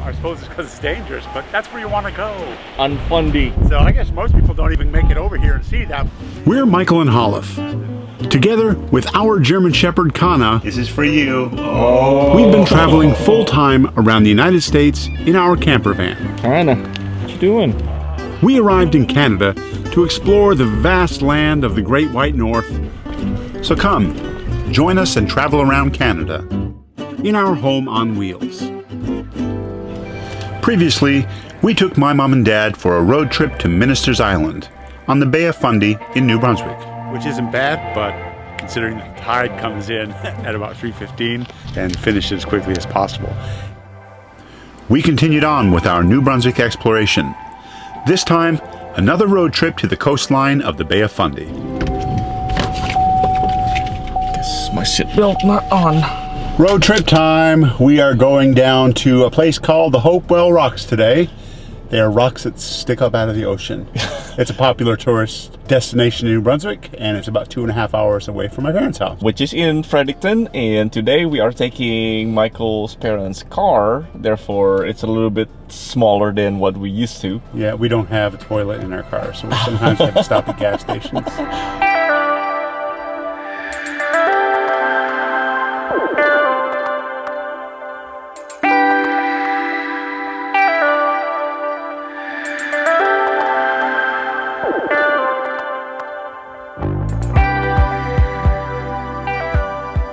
I suppose it's because it's dangerous, but that's where you want to go. On Fundy. So I guess most people don't even make it over here and see that. We're Michael and Halef. Together with our German Shepherd Kana, this is for you. Oh. We've been traveling full-time around the United States in our camper van. Kana, what you doing? We arrived in Canada to explore the vast land of the Great White North. So come, join us and travel around Canada in our home on wheels. Previously, we took my mom and dad for a road trip to Minister's Island on the Bay of Fundy in New Brunswick. Which isn't bad, but considering the tide comes in at about 3:15 and finishes as quickly as possible. We continued on with our New Brunswick exploration. This time, another road trip to the coastline of the Bay of Fundy. Guess my seatbelt not on. Road trip time. We are going down to a place called the Hopewell Rocks today. They are rocks that stick up out of the ocean. It's a popular tourist destination in New Brunswick, and it's about 2.5 hours away from my parents' house. Which is in Fredericton, and today we are taking Michael's parents' car. Therefore, it's a little bit smaller than what we used to. Yeah, we don't have a toilet in our car, so we sometimes have to stop at gas stations.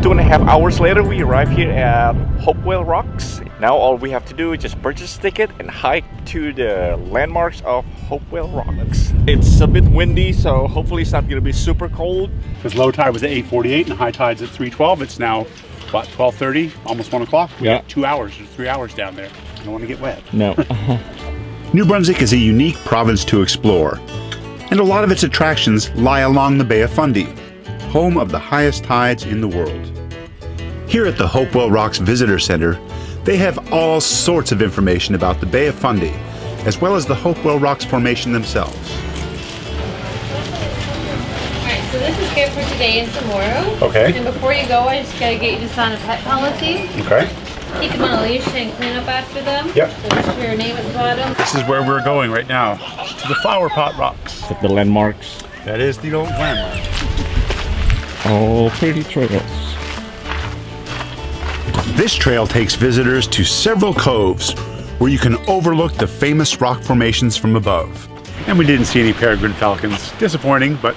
2.5 hours later, we arrive here at Hopewell Rocks. Now all we have to do is just purchase a ticket and hike to the landmarks of Hopewell Rocks. It's a bit windy, so hopefully it's not going to be super cold. Because low tide was at 8:48 and high tide's at 3:12. It's now, what, 12:30, almost 1 o'clock? Yeah. 2 hours or 3 hours down there. I don't want to get wet. No. New Brunswick is a unique province to explore, and a lot of its attractions lie along the Bay of Fundy, home of the highest tides in the world. Here at the Hopewell Rocks Visitor Center, they have all sorts of information about the Bay of Fundy, as well as the Hopewell Rocks Formation themselves. Alright, so this is good for today and tomorrow. Okay. And before you go, I just gotta get you to sign a pet policy. Okay. Keep them on a leash and clean up after them. Yep. So just your name at the bottom. This is where we're going right now, to the Flowerpots Rocks. The landmarks. That is the old landmark. Oh, pretty trails. This trail takes visitors to several coves where you can overlook the famous rock formations from above. And we didn't see any peregrine falcons. Disappointing, but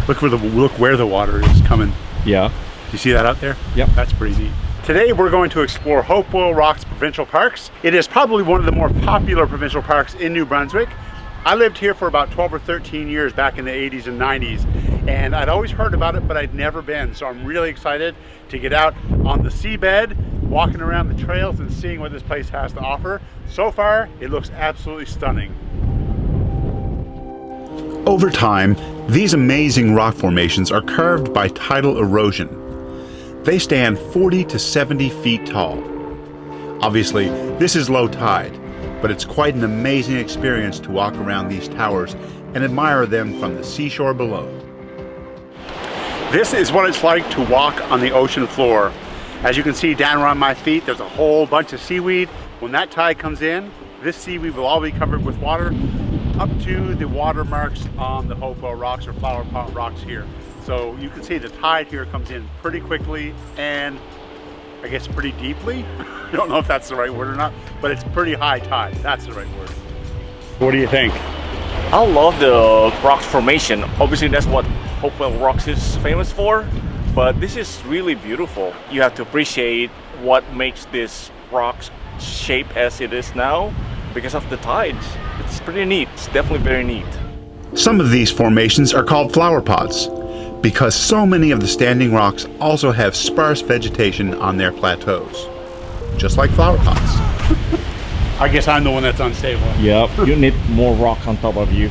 look where the water is coming. Yeah. You see that out there? Yep. That's pretty neat. Today we're going to explore Hopewell Rocks Provincial Parks. It is probably one of the more popular provincial parks in New Brunswick. I lived here for about 12 or 13 years back in the 80s and 90s, and I'd always heard about it, but I'd never been. So I'm really excited to get out on the seabed, walking around the trails and seeing what this place has to offer. So far, it looks absolutely stunning. Over time, these amazing rock formations are carved by tidal erosion. They stand 40 to 70 feet tall. Obviously, this is low tide, but it's quite an amazing experience to walk around these towers and admire them from the seashore below. This is what it's like to walk on the ocean floor. As you can see down around my feet, there's a whole bunch of seaweed. When that tide comes in, this seaweed will all be covered with water up to the watermarks on the Hopewell Rocks or Flowerpots Rocks here. So you can see the tide here comes in pretty quickly and I guess pretty deeply. I don't know if that's the right word or not, but it's pretty high tide. That's the right word. What do you think? I love the rocks formation. Obviously, that's what Hopewell Rocks is famous for. But this is really beautiful. You have to appreciate what makes this rocks shape as it is now because of the tides. It's pretty neat. It's definitely very neat. Some of these formations are called flowerpots because so many of the standing rocks also have sparse vegetation on their plateaus, just like flowerpots. I guess I'm the one that's unstable. Yep, you need more rock on top of you.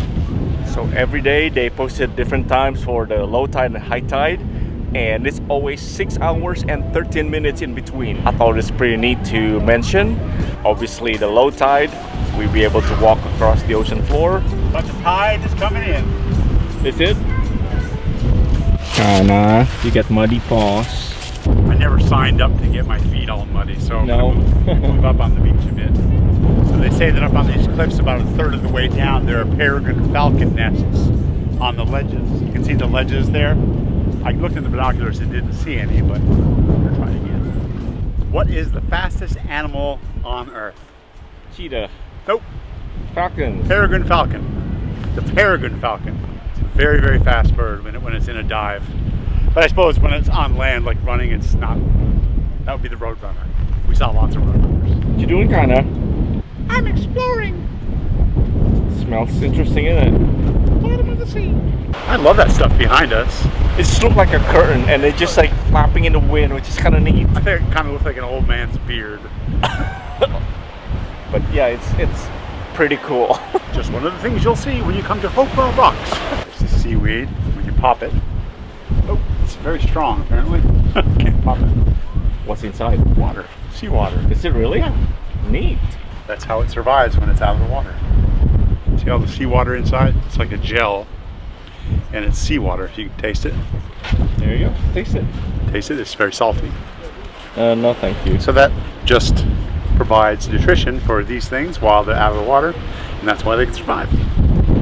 So every day they posted different times for the low tide and high tide, and it's always 6 hours and 13 minutes in between. I thought it's pretty neat to mention. Obviously the low tide, we'll be able to walk across the ocean floor. But the tide is coming in. Is it? Kana, you get muddy paws. I never signed up to get my feet all muddy, so no. I'm gonna move up on the beach a bit. say that up on these cliffs, about a third of the way down, there are peregrine falcon nests on the ledges. You can see the ledges there. I looked in the binoculars and didn't see any, but we'll try again. What is the fastest animal on Earth? Cheetah. Nope. Falcon. Peregrine falcon. The peregrine falcon. It's a very, very fast bird when it's in a dive. But I suppose when it's on land, like running, it's not. That would be the roadrunner. We saw lots of roadrunners. What you doing, kinda? I'm exploring. Smells interesting, isn't it? Bottom of the sea. I love that stuff behind us. It just looks like a curtain, and it's just like flapping in the wind, which is kind of neat. I think it kind of looks like an old man's beard. But yeah, it's pretty cool. Just one of the things you'll see when you come to Hopewell Rocks. There's the seaweed. When you pop it. Oh, it's very strong apparently. Can't pop it. What's inside? Water. Seawater. Is it really? Yeah. Neat. That's how it survives when it's out of the water. See all the seawater inside? It's like a gel. And it's seawater. You can taste it. There you go. Taste it. Taste it. It's very salty. No, thank you. So that just provides nutrition for these things while they're out of the water. And that's why they can survive.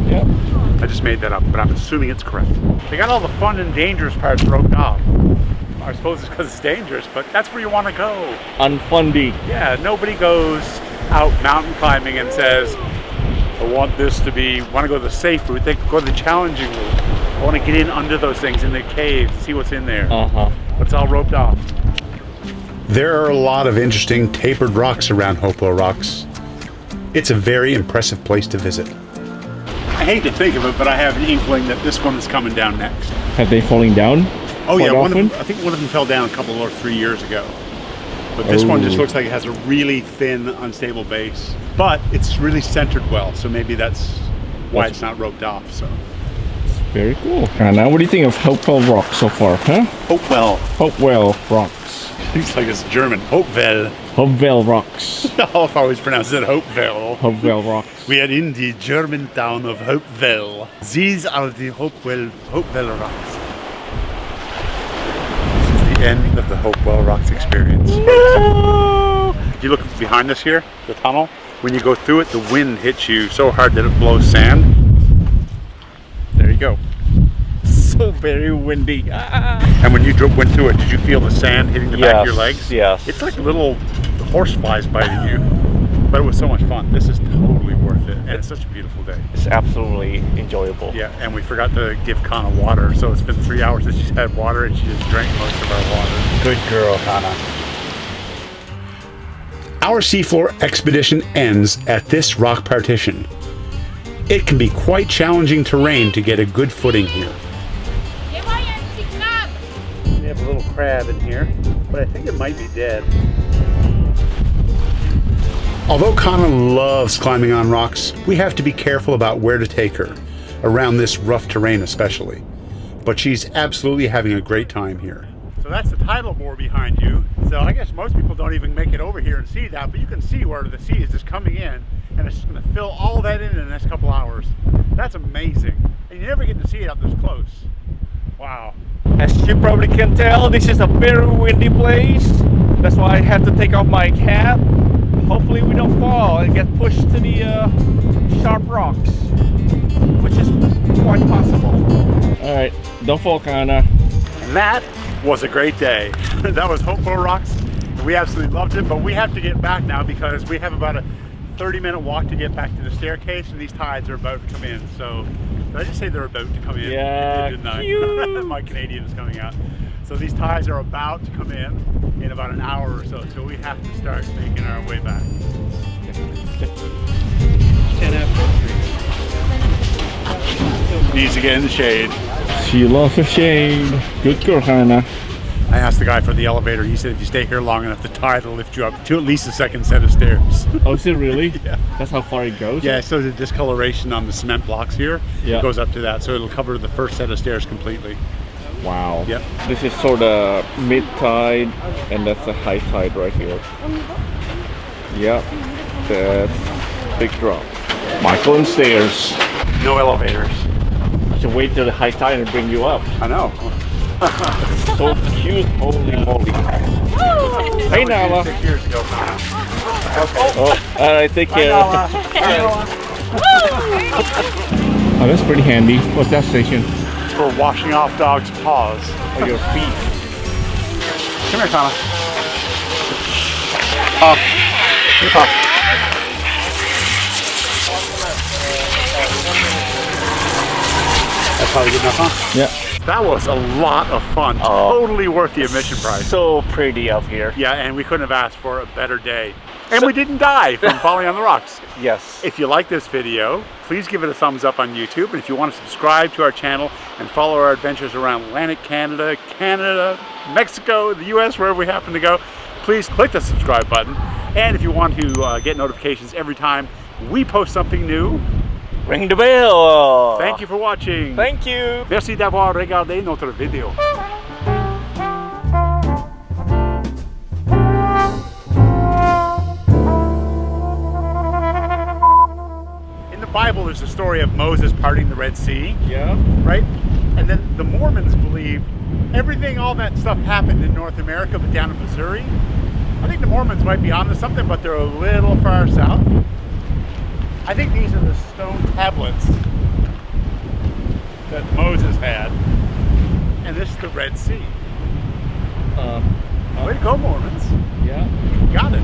Yeah. I just made that up, but I'm assuming it's correct. They got all the fun and dangerous parts roped off. I suppose it's because it's dangerous, but that's where you want to go. On Fundy. Yeah, nobody goes out mountain climbing and says, I want this to be, want to go the safe route. They go the challenging route. I want to get in under those things in the caves, see what's in there. Uh-huh. But it's all roped off. There are a lot of interesting tapered rocks around Hopewell Rocks. It's a very impressive place to visit. I hate to think of it, but I have an inkling that this one is coming down next. Have they falling down? Oh yeah, often? I think one of them fell down a couple or 3 years ago. But this one just looks like it has a really thin, unstable base. But it's really centered well, so maybe that's why it's not roped off. So very cool. And now what do you think of Hopewell Rocks so far, huh? Hopewell Rocks. It's like it's German. Hopewell. Hopewell Rocks. I've always pronounced it Hopewell. Hopewell Rocks. We are in the German town of Hopewell. These are the Hopewell Rocks. This is the end of the Hopewell Rocks experience. No! If you look behind us here, the tunnel, when you go through it, the wind hits you so hard that it blows sand. There you go. So very windy. And when you went through it, did you feel the sand hitting the back of your legs? Yes. It's like little horse flies biting you. But it was so much fun. This is totally worth it. And it's such a beautiful day. It's absolutely enjoyable. Yeah, and we forgot to give Kana water. So it's been 3 hours that she's had water and she just drank most of our water. Good girl, Kana. Our seafloor expedition ends at this rock partition. It can be quite challenging terrain to get a good footing here. We have a little crab in here, but I think it might be dead. Although Kana loves climbing on rocks, we have to be careful about where to take her, around this rough terrain especially. But she's absolutely having a great time here. So that's the tidal bore behind you. So I guess most people don't even make it over here and see that, but you can see where the sea is just coming in, and it's going to fill all that in the next couple hours. That's amazing. And you never get to see it up this close. Wow. As you probably can tell, this is a very windy place. That's why I had to take off my cap. Hopefully we don't fall and get pushed to the sharp rocks, which is quite possible. All right, don't fall, Kana. And that was a great day. That was Hopewell Rocks. We absolutely loved it, but we have to get back now because we have about a 30-minute walk to get back to the staircase, and these tides are about to come in. So, did I just say they're about to come in? Yeah, didn't I? My Canadian is coming out. So these tides are about to come in about an hour or so. So we have to start making our way back. 10 after. Needs to get in the shade. She loves the shade. Good girl, Hannah. I asked the guy for the elevator. He said if you stay here long enough, the tide will lift you up to at least the second set of stairs. Oh, is it really? Yeah. That's how far it goes? Yeah, so the discoloration on the cement blocks here goes up to that. So it'll cover the first set of stairs completely. Wow. Yep. This is sort of mid-tide, and that's a high tide right here. Yep. That's big drop. Michael and stairs. No elevators. I should wait till the high tide and bring you up. I know. So cute. Holy moly. Hey, Nala. 6 years ago. Oh, all right, take care. Oh, that's pretty handy. What's that station? It's for washing off dogs' paws. Or your feet. Come here, Tana. Up. Up. That's probably good enough, huh? Yeah. That was a lot of fun. Oh. Totally worth the admission price. So pretty up here. Yeah, and we couldn't have asked for a better day. And we didn't die from falling on the rocks. Yes. If you like this video, please give it a thumbs up on YouTube. And if you want to subscribe to our channel and follow our adventures around Atlantic Canada, Mexico, the US, wherever we happen to go, please click the subscribe button. And if you want to get notifications every time we post something new, Ring the bell. thank you for watching. Thank you. Merci d'avoir regardé notre vidéo. In the Bible, there's a story of Moses parting the Red Sea, Yeah. right? And then the Mormons believe everything, all that stuff happened in North America, but down in Missouri. I think the Mormons might be onto something, but they're a little far south. I think these are the stone tablets that Moses had, and this is the Red Sea. Way to go, Mormons. Yeah. You got it.